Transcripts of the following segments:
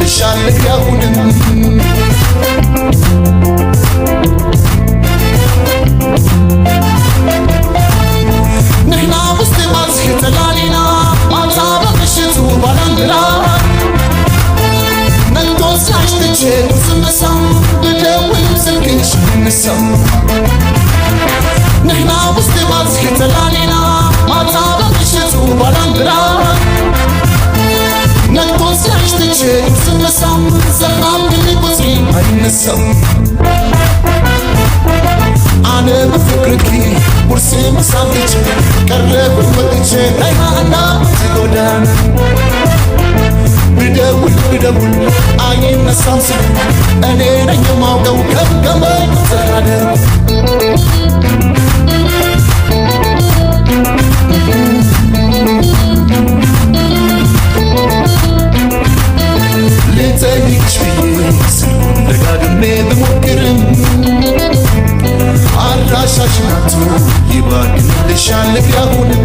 ይባክንልሻለሁ ያሁንም نحنا وسط ماسك تلالينا ما تعرف الشتو بالاندرا نلقوس عشتجي وسمسم بدوي وسلكش نسم نحنا وسط ماسك تلالينا ما تعرف الشتو بالاندرا نلقوس عشتجي وسمسم زخام اللي بوزين هنسم أنا بفكركي ورسي مسامتك قرب ومتجي دايما تقودان بدول عين نسامسك أنا نجم موقو كم كمان تخادم لتايك شوية سنون دقاقمي بمكرم عراشاشناتو ይባክንልሻለሁ ያሁንም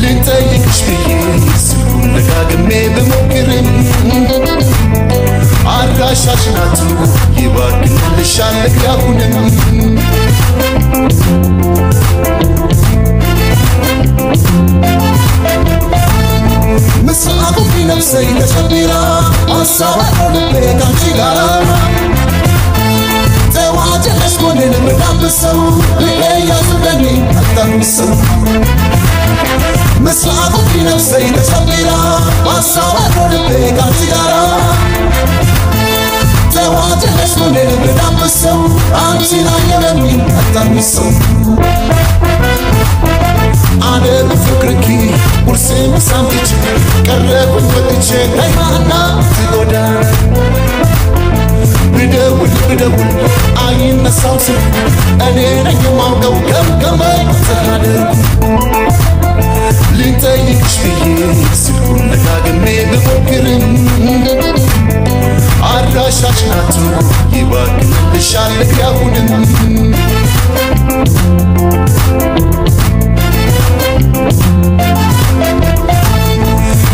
ልጠይቅሽ ብዬ ስልኩን ደጋግሜ ብሞክርም አድራሻሽናቱ ይባክንልሻለሁ ያሁንም ምስራቁ ቢነፍሰኝ ተሸቢራ አሳባቶ ልቤ ካንቺ ጋራ ተዋጀለሽ ጎንን ምዳብሰው ልቀያዝበኒ አታምሰው ምስራቁ ቢነፍሰኝ ተሸቢራ አሳባቶ ልቤ ካንቺ ጋራ ተዋጀለሽ ጎንን ምዳብሰው አንቺን አየበኒ አታምሰው أنا بفكركي ورسي مسامتك قرب ومتجي دايما تقودان بدول عين نسامسك أنا نجم موقو كم كمان تخادم لنتايكش بيه سلكون دقاقمي بمكرم عراشاشناتو يباكنلشالك ياهونم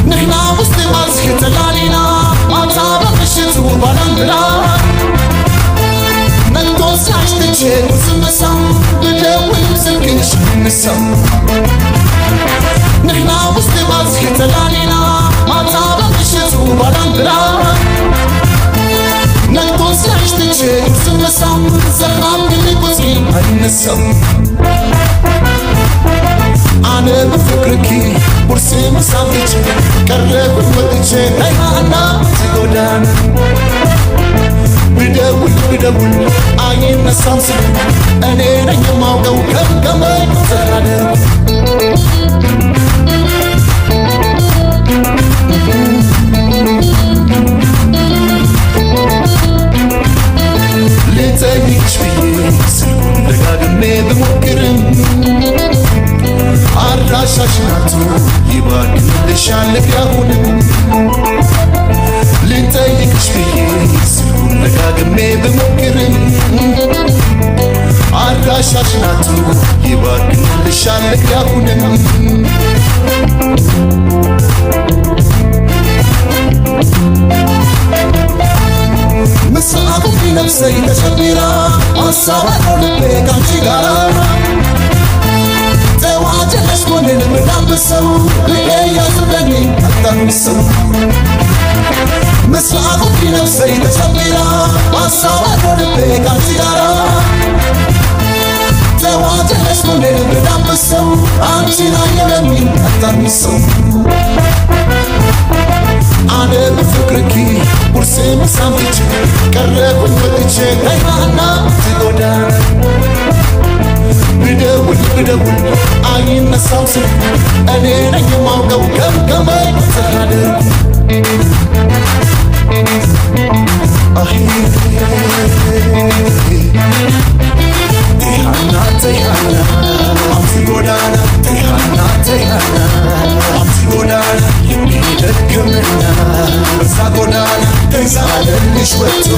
نحنا وسط ماسك تلالينا ما تعرف الشتو بالاندرا نلقوس عشتجي وسمسم بدوي وسلكش نسم نحنا وسط ماسك تلالينا ما تعرف الشتو بالاندرا نلقوس عشتجي وسمسم زخام اللي بوزين هنسم أنا بفكركي ورسي مسامتك قرب ومتجي دايما تقودان بدول عين نسامسك أنا نجم موقو كم كمان تخادم لتايكش بيه سلكون دقاقمي بمكرم عراشاشناتو يباكنلشالك ياهونم لنتايكش بيه سلكون دقاقمي بمكرم عراشاشناتو يباكنلشالك ياهونم مسعب في نفسي تشبيرا أصابت لبي كانشي غارا ተዋጀለሽ ጎንን ምዳብሰው ልቀያዝበኒ አታምሰው ምስራቁ ቢነፍሰኝ ተሸቢራ አሳባቶ ልቤ ካንቺ ጋራ ተዋጀለሽ ጎንን ምዳብሰው አንቺን አየበኒ አታምሰው أنا بفكركي ورسي مسامتك قرب ومتجي دايما تقودان بدول عين نسامسك أنا نجم موقو كم كمان تخادم تيهانا تيهانا أمسي قودانا تيهانا تيهانا أمسي قودانا يمكن تدكمنا بسا قودانا ተዛለልሽ ወጥቶ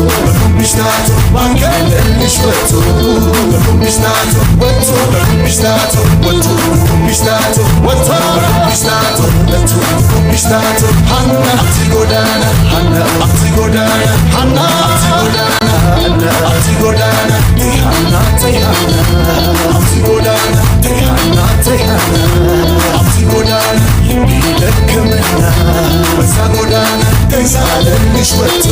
በልብሽ ታቶ ባንከለልሽ ወጥቶ በልብሽ ታቶ ወጥቶ በልብሽ ታቶ ወጥቶ በልብሽ ታቶ ወጥቶ በልብሽ ታቶ ወጥቶ በልብሽ ታቶ ሀና አቲ ጎዳና ሀና አቲ ጎዳና ሀና አቲ ጎዳና ሀና አቲ ጎዳና ሀና ተይሃና አቲ ጎዳና ሀና ተይሃና አቲ ጎዳና ይደክምና በዛ ጎዳና ተዛለልሽ ወጥቶ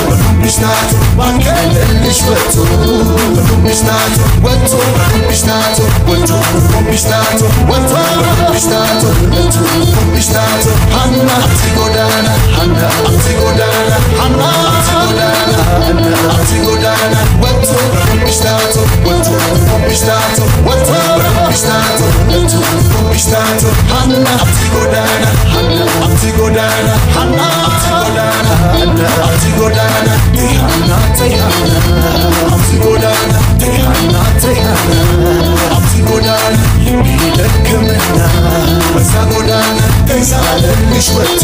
በልብሽ ታቶ ባንከለልሽ ወጥቶ በልብሽ ታቶ ወጥቶ በልብሽ ታቶ ወጥቶ በልብሽ ታቶ ወጥቶ በልብሽ ታቶ ወጥቶ በልብሽ ታቶ ሀና አቲ ጎዳና ሀና አቲ ጎዳና ሀና አቲ ጎዳና ሀና አቲ ጎዳና ወጥቶ በልብሽ ታቶ ወጥቶ በልብሽ ታቶ ወጥቶ በልብሽ ታቶ ወጥቶ በልብሽ ታቶ ሀና አቲ ጎዳና ሀና አቲ ጎዳና ሀና አቲ ጎዳና ሀና አቲ ጎዳና ሀና ተይሃና አቲ ጎዳና ሀና ተይሃና አቲ ጎዳና ይደክምና በዛ ጎዳና ተዛለልሽ ወጥቶ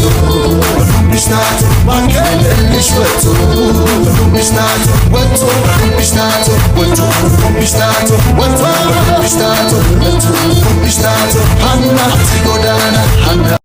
በልብሽ ታቶ ባንከለልሽ ወጥቶ በልብሽ ታቶ ወጥቶ በልብሽ ታቶ ወጥቶ በልብሽ ታቶ ወጥቶ በልብሽ ታቶ ወጥቶ በልብሽ ታቶ ሀና አቲ ጎዳና ሀና